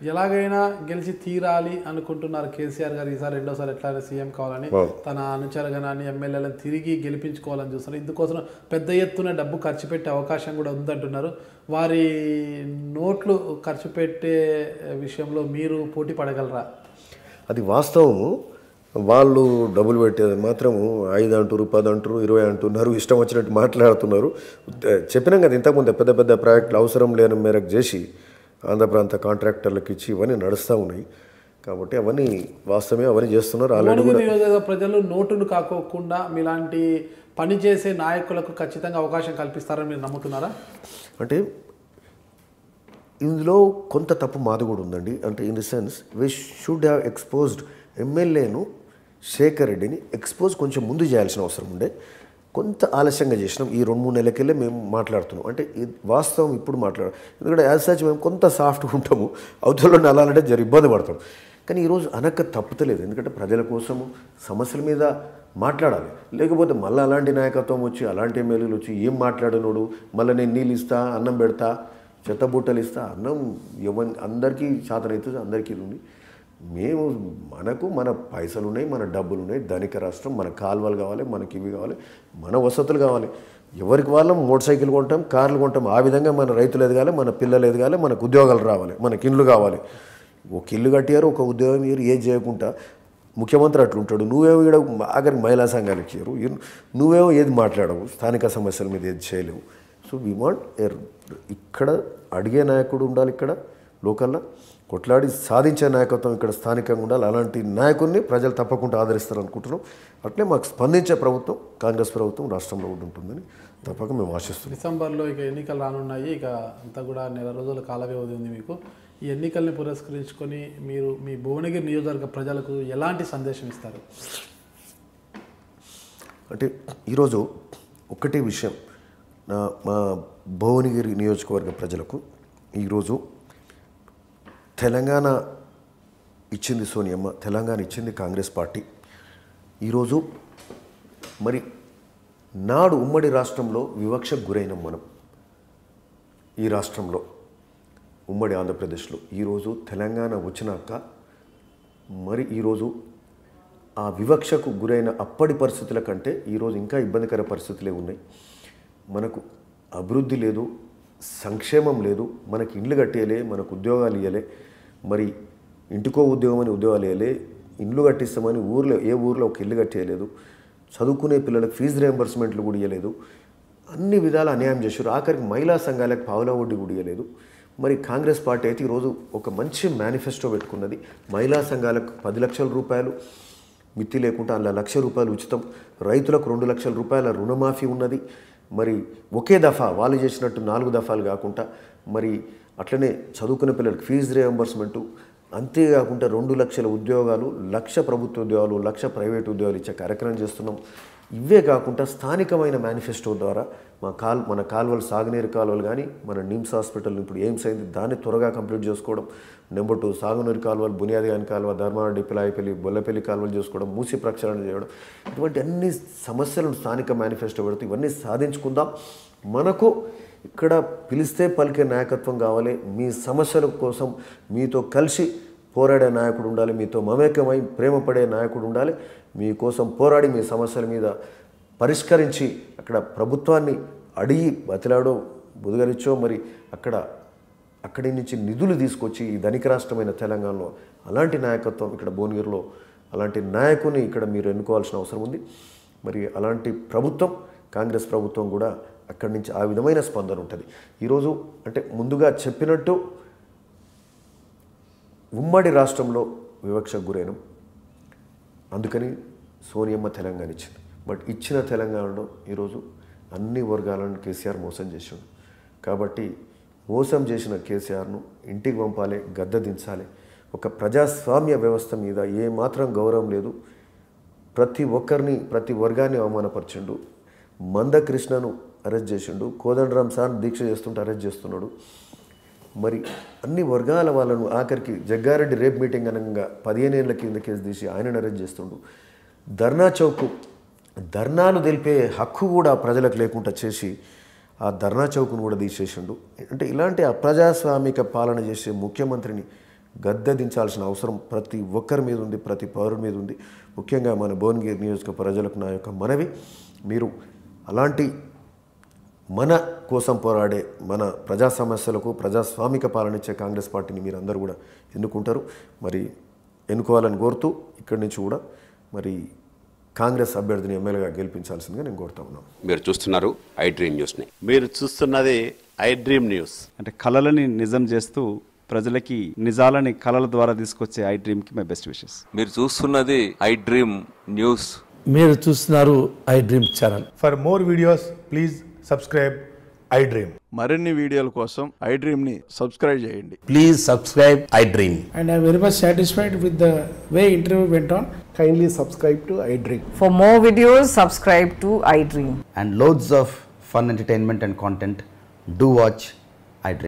ఎలాగైనా గెలిచి తీరాలి అనుకుంటున్నారు కేసీఆర్ గారు. ఈసారి రెండోసారి ఎట్లా సీఎం కావాలని తన అనుచరగణాన్ని ఎమ్మెల్యేలను తిరిగి గెలిపించుకోవాలని చూస్తున్నారు. ఇందుకోసం పెద్ద ఎత్తున డబ్బు ఖర్చు పెట్టే అవకాశం కూడా ఉందంటున్నారు. వారి నోట్లు ఖర్చు పెట్టే విషయంలో మీరు పోటీ పడగలరా? అది వాస్తవము. వాళ్ళు డబ్బులు పెట్టేది మాత్రము 5 అంటారు, 10 అంటారు, 20 అంటున్నారు, ఇష్టం వచ్చినట్టు మాట్లాడుతున్నారు. చెప్పినాం కదా ఇంతకుముందు పెద్ద పెద్ద ప్రాజెక్టులు అవసరం లేని మేరకు చేసి ఆంధ్ర ప్రాంత కాంట్రాక్టర్లకు ఇచ్చి ఇవన్నీ నడుస్తూ ఉన్నాయి. కాబట్టి అవన్నీ వాస్తవమే, అవన్నీ చేస్తున్నారు. ఆల్రెడీ నియోజకవర్గ ప్రజలు నోటును కాకోకుండా మీలాంటి పనిచేసే నాయకులకు ఖచ్చితంగా అవకాశం కల్పిస్తారని మీరు నమ్ముతున్నారా? అంటే ఇందులో కొంత తప్పు మాది కూడా ఉందండి. అంటే in the sense we should have exposed ఎమ్మెల్యేను శేఖర్ రెడ్డిని ఎక్స్పోజ్ కొంచెం ముందు చేయాల్సిన అవసరం ఉండే. కొంత ఆలస్యంగా చేసినాం. ఈ 2-3 నెలలకెళ్ళే మేము మాట్లాడుతున్నాం. అంటే వాస్తవం ఇప్పుడు ఎందుకంటే యాజ్ సచ్ మేము కొంత సాఫ్ట్గా ఉంటాము, అవతలలో అలాంటే ఇబ్బంది పడతాం. కానీ ఈరోజు అనక్క తప్పుతలేదు. ఎందుకంటే ప్రజల కోసము సమస్యల మీద మాట్లాడాలి. లేకపోతే మళ్ళీ అలాంటి నాయకత్వం వచ్చి అలాంటి ఎమ్మెల్యేలు వచ్చి ఏం మాట్లాడినోడు, మళ్ళీ నేను నీళ్ళు ఇస్తా, అన్నం పెడతా, చెత్త బుట్టలు ఇస్తా, అన్నం అందరికీ శాతనవుతుంది, అందరికీ ఉంది. మేము మనకు మన పైసలు ఉన్నాయి, మన డబ్బులు ఉన్నాయి, ధనిక రాష్ట్రం, మన కాలువలు కావాలి, మనకి ఇవి కావాలి, మన వసతులు కావాలి. ఎవరికి వాళ్ళం మోటార్ సైకిల్ కొంటాం, కార్లు కొంటాం. ఆ విధంగా మన రైతులు ఎదగాలి, మన పిల్లలు ఎదగాలి, మనకు ఉద్యోగాలు రావాలి, మనకి ఇల్లు కావాలి. ఒక ఇల్లు కట్టారు, ఒక ఉద్యోగం ఇయ్యారు, ఏది చేయకుండా ముఖ్యమంత్రి అట్లుంటాడు. నువ్వేమో ఇక్కడ ఆఖరికి మహిళా సంఘాలు ఇచ్చారు, నువ్వేమో ఏది మాట్లాడవు, స్థానిక సమస్యల మీద ఏది చేయలేవు. సో వీ వాంట్ ఇక్కడ అడిగే నాయకుడు ఉండాలి, ఇక్కడ లోకల్లో కొట్లాడి సాధించే నాయకత్వం ఇక్కడ స్థానికంగా ఉండాలి. అలాంటి నాయకుడిని ప్రజలు తప్పకుండా ఆదరిస్తారు అనుకుంటున్నాం. అట్లే మాకు స్పందించే ప్రభుత్వం కాంగ్రెస్ ప్రభుత్వం రాష్ట్రంలో కూడా ఉంటుందని తప్పక మేము ఆశిస్తున్నాం. డిసెంబర్లో ఇక ఎన్నికలు రానున్నాయి. ఇక అంతా కూడా నెల రోజుల కాల వ్యవధి ఉంది మీకు. ఈ ఎన్నికల్ని పురస్కరించుకొని మీరు మీ భువనగిరి నియోజకవర్గ ప్రజలకు ఎలాంటి సందేశం ఇస్తారు? అంటే ఈరోజు ఒకటే విషయం, మా భువనగిరి నియోజకవర్గ ప్రజలకు ఈరోజు తెలంగాణ ఇచ్చింది సోనియమ్మ, తెలంగాణ ఇచ్చింది కాంగ్రెస్ పార్టీ. ఈరోజు మరి నాడు ఉమ్మడి రాష్ట్రంలో వివక్షకు గురైనాం మనం. ఈ రాష్ట్రంలో ఉమ్మడి ఆంధ్రప్రదేశ్లో ఈరోజు తెలంగాణ వచ్చినాక మరి ఈరోజు ఆ వివక్షకు గురైన అప్పటి పరిస్థితుల కంటే ఈరోజు ఇంకా ఇబ్బందికర పరిస్థితులే ఉన్నాయి. మనకు అభివృద్ధి లేదు, సంక్షేమం లేదు, మనకి ఇండ్లు కట్టేయలే, మనకు ఉద్యోగాలు ఇవ్వలే, మరి ఇంటికో ఉద్యోగం అని ఉద్యోగాలు ఇవ్వలే, ఇండ్లు కట్టిస్తామని ఏ ఊర్లో ఒక ఇల్లు కట్టేయలేదు, చదువుకునే పిల్లలకు ఫీజు రియంబర్స్మెంట్లు కూడా ఇవ్వలేదు, అన్ని విధాల అన్యాయం చేశారు. ఆఖరికి మహిళా సంఘాలకు పావులా వడ్డీ కూడా ఇవ్వలేదు. మరి కాంగ్రెస్ పార్టీ అయితే ఈరోజు ఒక మంచి మేనిఫెస్టో పెట్టుకున్నది. మహిళా సంఘాలకు 10 లక్షల రూపాయలు మిత్తి లేకుండా అలా ₹1,00,000 ఉచితం, రైతులకు ₹2,00,000 రుణమాఫీ ఉన్నది. మరి ఒకే దఫా వాళ్ళు చేసినట్టు 4 దఫాలు కాకుండా మరి అట్లనే చదువుకునే పిల్లలకు ఫీజు రియంబర్స్మెంటు, అంతేకాకుండా 2 లక్షల ఉద్యోగాలు, 1,00,000 ప్రభుత్వ ఉద్యోగాలు, 1,00,000 ప్రైవేట్ ఉద్యోగాలు ఇచ్చే కార్యక్రమం చేస్తున్నాం. ఇవే కాకుండా స్థానికమైన మేనిఫెస్టో ద్వారా మన కాలువలు, సాగునీరు కాలువలు కానీ, మన నిమ్స్ హాస్పిటల్ ఇప్పుడు ఎయిమ్స్ అయింది, దాన్ని త్వరగా కంప్లీట్ చేసుకోవడం. నెంబర్ 2 సాగునీరు కాలువలు, బునియాది కాని కాలువ, ధర్మారెడ్డి, పిలాయిపల్లి, బొల్లపల్లి కాలువలు చేసుకోవడం, మూసి ప్రక్షాళన చేయడం. ఇటువంటి అన్ని సమస్యలను స్థానిక మేనిఫెస్టో పెడుతూ ఇవన్నీ సాధించుకుందాం. మనకు ఇక్కడ పిలిస్తే పలికే నాయకత్వం కావాలి. మీ సమస్యల కోసం మీతో కలిసి పోరాడే నాయకుడు ఉండాలి, మీతో మమేకమై ప్రేమపడే నాయకుడు ఉండాలి. మీకోసం పోరాడి మీ సమస్యల మీద పరిష్కరించి అక్కడ ప్రభుత్వాన్ని అడిగి బతిలాడో బుదగరిచ్చో మరి అక్కడి నుంచి నిధులు తీసుకొచ్చి ఈ ధనిక రాష్ట్రమైన తెలంగాణలో అలాంటి నాయకత్వం ఇక్కడ భువనగిరిలో అలాంటి నాయకుని ఇక్కడ మీరు ఎన్నుకోవాల్సిన అవసరం ఉంది. మరి అలాంటి ప్రభుత్వం కాంగ్రెస్ ప్రభుత్వం కూడా అక్కడి నుంచి ఆ విధమైన స్పందన ఉంటుంది. ఈరోజు అంటే ముందుగా చెప్పినట్టు ఉమ్మడి రాష్ట్రంలో వివక్షకు గురైనం, అందుకని సోనియమ్మ తెలంగాణ ఇచ్చింది. బట్ ఇచ్చిన తెలంగాణలో ఈరోజు అన్ని వర్గాలను కేసీఆర్ మోసం చేశాడు. కాబట్టి మోసం చేసిన కేసీఆర్ను ఇంటికి పంపాలి, గద్దె దించాలి. ఒక ప్రజాస్వామ్య వ్యవస్థ మీద ఏమాత్రం గౌరవం లేదు. ప్రతి ఒక్కరిని, ప్రతి వర్గాన్ని అవమానపరిచిండు. మందకృష్ణను అరెస్ట్ చేసిండు, కోదండరాం సార్ దీక్ష చేస్తుంటే అరెస్ట్ చేస్తున్నాడు. మరి అన్ని వర్గాల వాళ్ళను, ఆఖరికి జగ్గారెడ్డి రేప్ మీటింగ్ అనగా 15 ఏళ్ల కింద కేసు తీసి ఆయనను అరెస్ట్ చేస్తుండు. ధర్నా చౌక్ ధర్నాలు తెలిపే హక్కు కూడా ప్రజలకు లేకుండా చేసి ఆ ధర్నా చౌక్ను కూడా తీసేసిండు. అంటే ఇలాంటి అప్రజాస్వామిక పాలన చేసే ముఖ్యమంత్రిని గద్దెదించాల్సిన అవసరం ప్రతి ఒక్కరి మీద ఉంది, ప్రతి పౌరుడి మీద ఉంది. ముఖ్యంగా మన భువనగిరి నియోజక ప్రజలకు నా యొక్క మనవి, మీరు అలాంటి మన కోసం పోరాడే, మన ప్రజా సమస్యలకు ప్రజాస్వామిక పాలన ఇచ్చే కాంగ్రెస్ పార్టీని మీరు అందరూ కూడా ఎన్నుకుంటారు. మరి ఎన్నుకోవాలని కోరుతూ ఇక్కడి నుంచి కూడా మరి కాంగ్రెస్ అభ్యర్థిని ఎమ్మెల్యేగా గెలిపించాల్సిందిగా నేను కోరుతా ఉన్నాను. మీరు చూస్తున్నారు ఐ డ్రీమ్ న్యూస్ని. మీరు చూస్తున్నది ఐ డ్రీమ్ న్యూస్. అంటే కళలని నిజం చేస్తూ ప్రజలకి నిజాలని కళల ద్వారా తీసుకొచ్చే ఐ డ్రీమ్కి మై బెస్ట్ విషెస్. మీరు చూస్తున్నది ఐ డ్రీమ్ న్యూస్. మీరు చూస్తున్నారు I dream channel. For more videos please subscribe I dream. మరిన్ని వీడియోల కోసం ఐ డ్రీమ్ని సబ్స్క్రైబ్ చేయండి. Please subscribe I dream. And I'm very much satisfied with the way interview went on. Kindly subscribe to I Dream. For more videos, subscribe to iDream. And loads of fun entertainment and content. Do watch